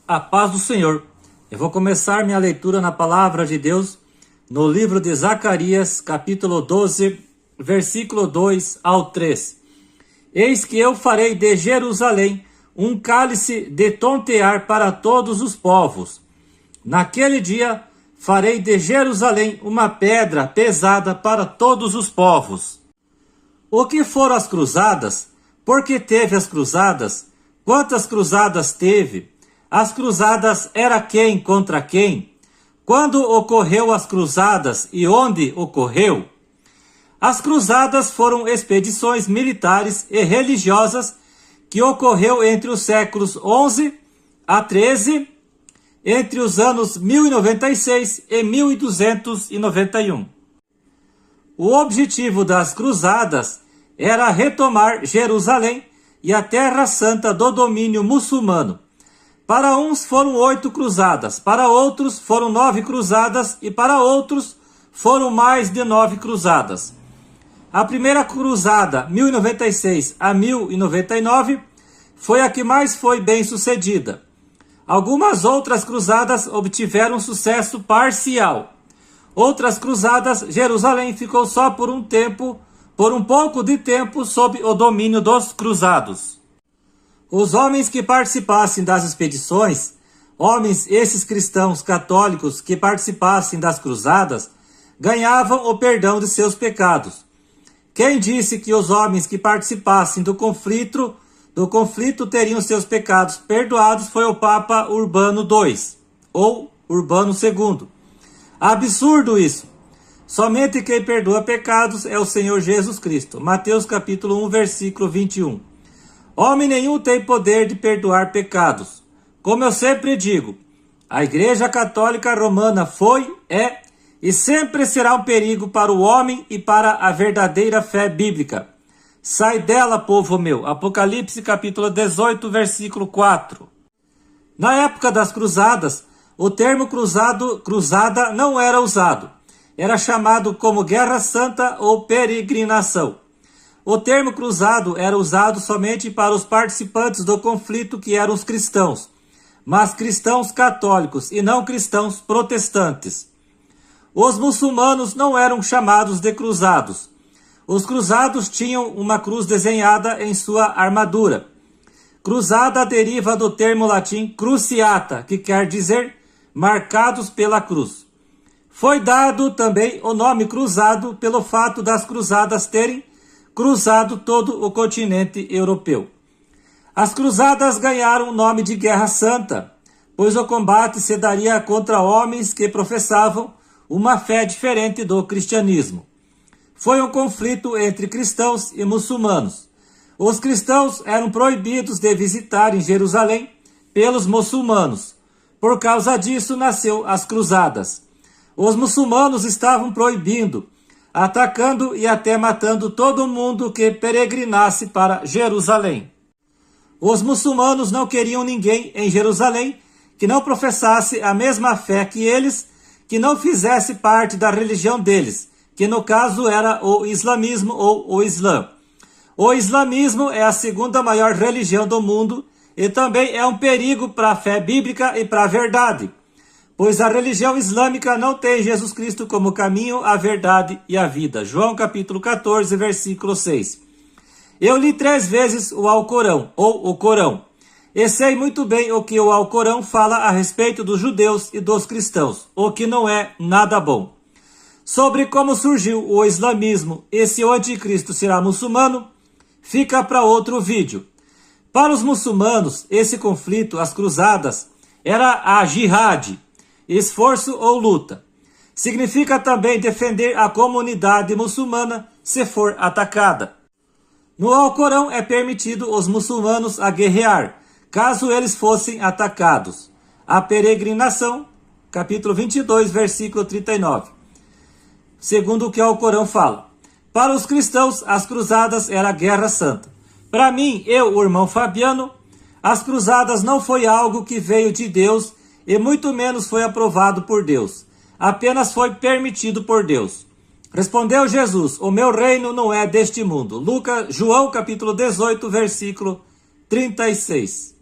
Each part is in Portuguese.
A paz do Senhor. Eu vou começar minha leitura na palavra de Deus no livro de Zacarias, capítulo 12, versículo 2 ao 3. Eis que eu farei de Jerusalém um cálice de tontear para todos os povos. Naquele dia farei de Jerusalém uma pedra pesada para todos os povos. O que foram as cruzadas? Por que teve as cruzadas? Quantas cruzadas teve? As cruzadas era quem contra quem? Quando ocorreu as cruzadas e onde ocorreu? As cruzadas foram expedições militares e religiosas que ocorreu entre os séculos 11 a 13, entre os anos 1096 e 1291. O objetivo das cruzadas era retomar Jerusalém e a Terra Santa do domínio muçulmano. Para uns foram 8 cruzadas, para outros foram 9 cruzadas e para outros foram mais de 9 cruzadas. A primeira cruzada, 1096 a 1099, foi a que mais foi bem sucedida. Algumas outras cruzadas obtiveram sucesso parcial. Outras cruzadas, Jerusalém ficou só por um pouco de tempo sob o domínio dos cruzados. Os homens que participassem das expedições, homens esses cristãos católicos que participassem das cruzadas, ganhavam o perdão de seus pecados. Quem disse que os homens que participassem do conflito teriam seus pecados perdoados foi o Papa Urbano II, ou Urbano II. Absurdo isso! Somente quem perdoa pecados é o Senhor Jesus Cristo. Mateus capítulo 1, versículo 21. Homem nenhum tem poder de perdoar pecados. Como eu sempre digo, a Igreja Católica Romana foi, é e sempre será um perigo para o homem e para a verdadeira fé bíblica. Sai dela, povo meu. Apocalipse capítulo 18, versículo 4. Na época das cruzadas, o termo cruzada não era usado. Era chamado como Guerra Santa ou peregrinação. O termo cruzado era usado somente para os participantes do conflito que eram os cristãos, mas cristãos católicos e não cristãos protestantes. Os muçulmanos não eram chamados de cruzados. Os cruzados tinham uma cruz desenhada em sua armadura. Cruzada deriva do termo latim cruciata, que quer dizer marcados pela cruz. Foi dado também o nome cruzado pelo fato das cruzadas terem cruzado todo o continente europeu. As cruzadas ganharam o nome de Guerra Santa, pois o combate se daria contra homens que professavam uma fé diferente do cristianismo. Foi um conflito entre cristãos e muçulmanos. Os cristãos eram proibidos de visitarem Jerusalém pelos muçulmanos. Por causa disso nasceu as cruzadas. Os muçulmanos estavam proibindo, atacando e até matando todo mundo que peregrinasse para Jerusalém. Os muçulmanos não queriam ninguém em Jerusalém que não professasse a mesma fé que eles, que não fizesse parte da religião deles, que no caso era o islamismo ou o Islã. O islamismo é a segunda maior religião do mundo e também é um perigo para a fé bíblica e para a verdade, pois a religião islâmica não tem Jesus Cristo como caminho, a verdade e a vida. João capítulo 14, versículo 6. Eu li 3 vezes o Alcorão, ou o Corão, e sei muito bem o que o Alcorão fala a respeito dos judeus e dos cristãos, o que não é nada bom. Sobre como surgiu o islamismo e se o anticristo será muçulmano, fica para outro vídeo. Para os muçulmanos, esse conflito, as cruzadas, era a jihad, esforço ou luta. Significa também defender a comunidade muçulmana se for atacada. No Alcorão é permitido os muçulmanos a guerrear, caso eles fossem atacados. A peregrinação, capítulo 22, versículo 39. Segundo o que o Alcorão fala. Para os cristãos, as cruzadas era a Guerra Santa. Para mim, o irmão Fabiano, as cruzadas não foi algo que veio de Deus e muito menos foi aprovado por Deus. Apenas foi permitido por Deus. Respondeu Jesus: o meu reino não é deste mundo. João capítulo 18, versículo 36.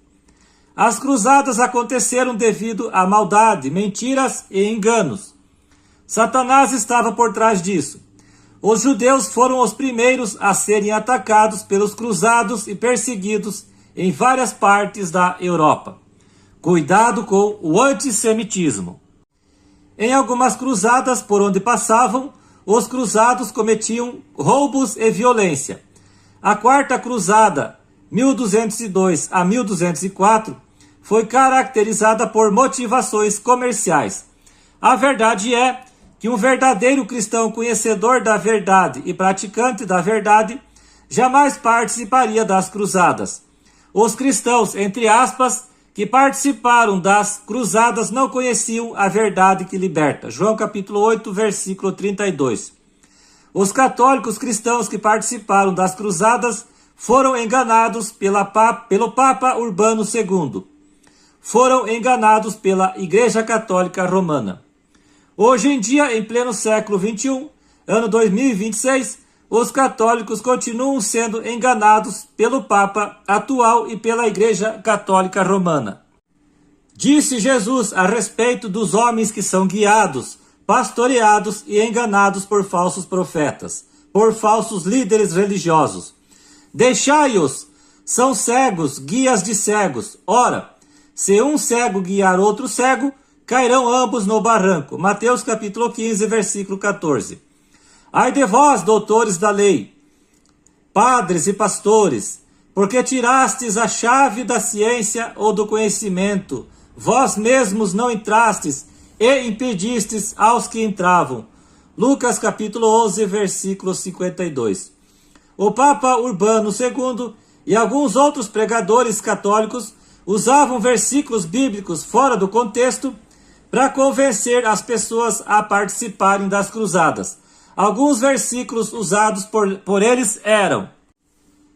As cruzadas aconteceram devido à maldade, mentiras e enganos. Satanás estava por trás disso. Os judeus foram os primeiros a serem atacados pelos cruzados e perseguidos em várias partes da Europa. Cuidado com o antissemitismo. Em algumas cruzadas por onde passavam, os cruzados cometiam roubos e violência. A Quarta Cruzada, 1202 a 1204, foi caracterizada por motivações comerciais. A verdade é que um verdadeiro cristão conhecedor da verdade e praticante da verdade jamais participaria das cruzadas. Os cristãos, entre aspas, que participaram das cruzadas não conheciam a verdade que liberta. João capítulo 8, versículo 32. Os católicos cristãos que participaram das cruzadas foram enganados pelo Papa Urbano II. Foram enganados pela Igreja Católica Romana. Hoje em dia, em pleno século XXI, ano 2026, os católicos continuam sendo enganados pelo Papa atual e pela Igreja Católica Romana. Disse Jesus a respeito dos homens que são guiados, pastoreados e enganados por falsos profetas, por falsos líderes religiosos. Deixai-os, são cegos, guias de cegos. Ora, se um cego guiar outro cego, cairão ambos no barranco. Mateus capítulo 15, versículo 14. Ai de vós, doutores da lei, padres e pastores, porque tirastes a chave da ciência ou do conhecimento, vós mesmos não entrastes e impedistes aos que entravam. Lucas capítulo 11, versículo 52. O Papa Urbano II e alguns outros pregadores católicos usavam versículos bíblicos fora do contexto para convencer as pessoas a participarem das cruzadas. Alguns versículos usados por eles eram: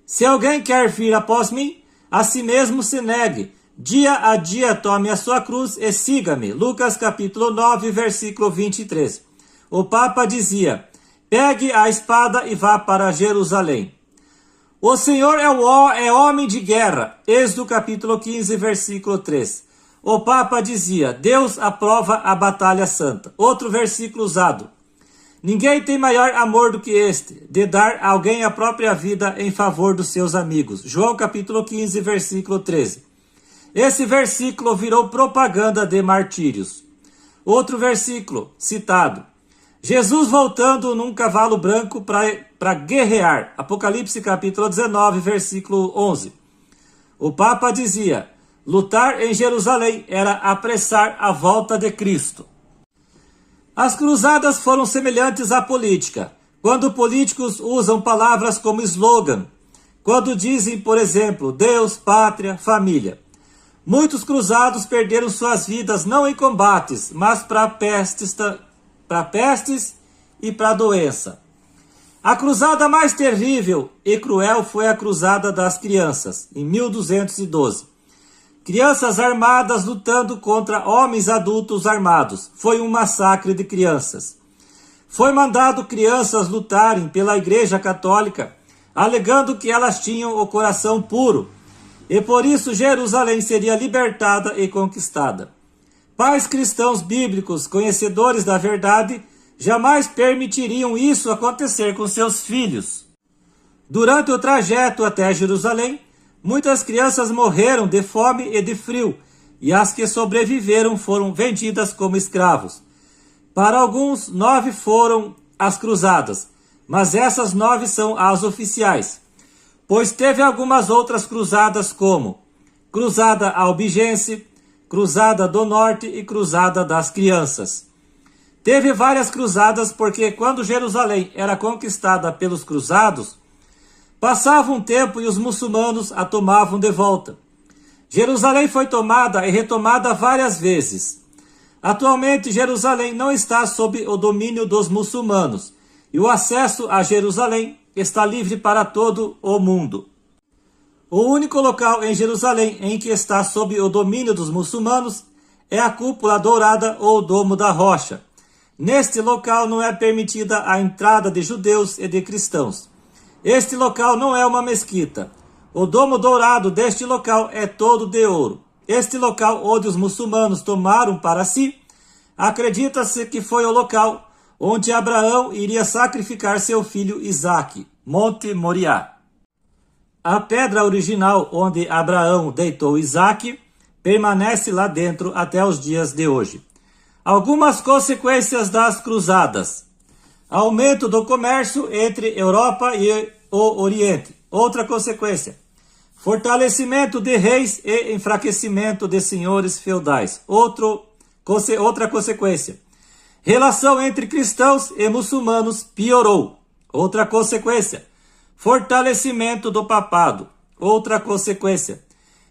se alguém quer vir após mim, a si mesmo se negue, dia a dia tome a sua cruz e siga-me. Lucas capítulo 9, versículo 23. O Papa dizia: pegue a espada e vá para Jerusalém. O Senhor é homem de guerra. Êxodo capítulo 15, versículo 3. O Papa dizia: Deus aprova a batalha santa. Outro versículo usado: ninguém tem maior amor do que este, de dar a alguém a própria vida em favor dos seus amigos. João capítulo 15, versículo 13. Esse versículo virou propaganda de martírios. Outro versículo citado: Jesus voltando num cavalo branco para guerrear. Apocalipse capítulo 19, versículo 11. O Papa dizia: lutar em Jerusalém era apressar a volta de Cristo. As cruzadas foram semelhantes à política, quando políticos usam palavras como slogan, quando dizem, por exemplo, Deus, pátria, família. Muitos cruzados perderam suas vidas não em combates, mas para pestes e para doença. A cruzada mais terrível e cruel foi a Cruzada das Crianças, em 1212. Crianças armadas lutando contra homens adultos armados. Foi um massacre de crianças. Foi mandado crianças lutarem pela Igreja Católica, alegando que elas tinham o coração puro, e por isso Jerusalém seria libertada e conquistada. Pais cristãos bíblicos, conhecedores da verdade, jamais permitiriam isso acontecer com seus filhos. Durante o trajeto até Jerusalém, muitas crianças morreram de fome e de frio, e as que sobreviveram foram vendidas como escravos. Para alguns, 9 foram as cruzadas, mas essas 9 são as oficiais, pois teve algumas outras cruzadas como Cruzada Albigense, Cruzada do Norte e Cruzada das Crianças. Teve várias cruzadas porque quando Jerusalém era conquistada pelos cruzados, passava um tempo e os muçulmanos a tomavam de volta. Jerusalém foi tomada e retomada várias vezes. Atualmente, Jerusalém não está sob o domínio dos muçulmanos e o acesso a Jerusalém está livre para todo o mundo. O único local em Jerusalém em que está sob o domínio dos muçulmanos é a Cúpula Dourada ou Domo da Rocha. Neste local não é permitida a entrada de judeus e de cristãos. Este local não é uma mesquita. O domo dourado deste local é todo de ouro. Este local onde os muçulmanos tomaram para si, acredita-se que foi o local onde Abraão iria sacrificar seu filho Isaque, Monte Moriá. A pedra original onde Abraão deitou Isaque permanece lá dentro até os dias de hoje. Algumas consequências das cruzadas: aumento do comércio entre Europa e o Oriente. Outra consequência: fortalecimento de reis e enfraquecimento de senhores feudais. Outra consequência: relação entre cristãos e muçulmanos piorou. Outra consequência: fortalecimento do papado. Outra consequência: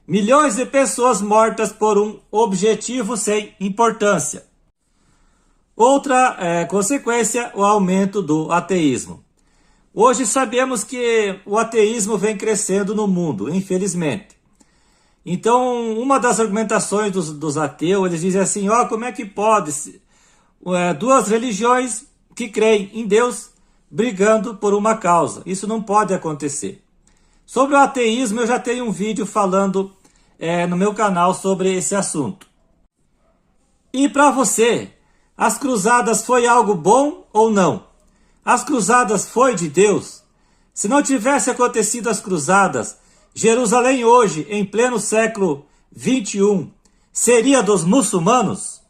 milhões de pessoas mortas por um objetivo sem importância. Outra consequência: o aumento do ateísmo. Hoje sabemos que o ateísmo vem crescendo no mundo, infelizmente. Então, uma das argumentações dos ateus, eles dizem assim: como é que pode duas religiões que creem em Deus brigando por uma causa? Isso não pode acontecer. Sobre o ateísmo, eu já tenho um vídeo falando no meu canal sobre esse assunto. E para você, as cruzadas foi algo bom ou não? As cruzadas foi de Deus? Se não tivesse acontecido as cruzadas, Jerusalém hoje, em pleno século XXI, seria dos muçulmanos?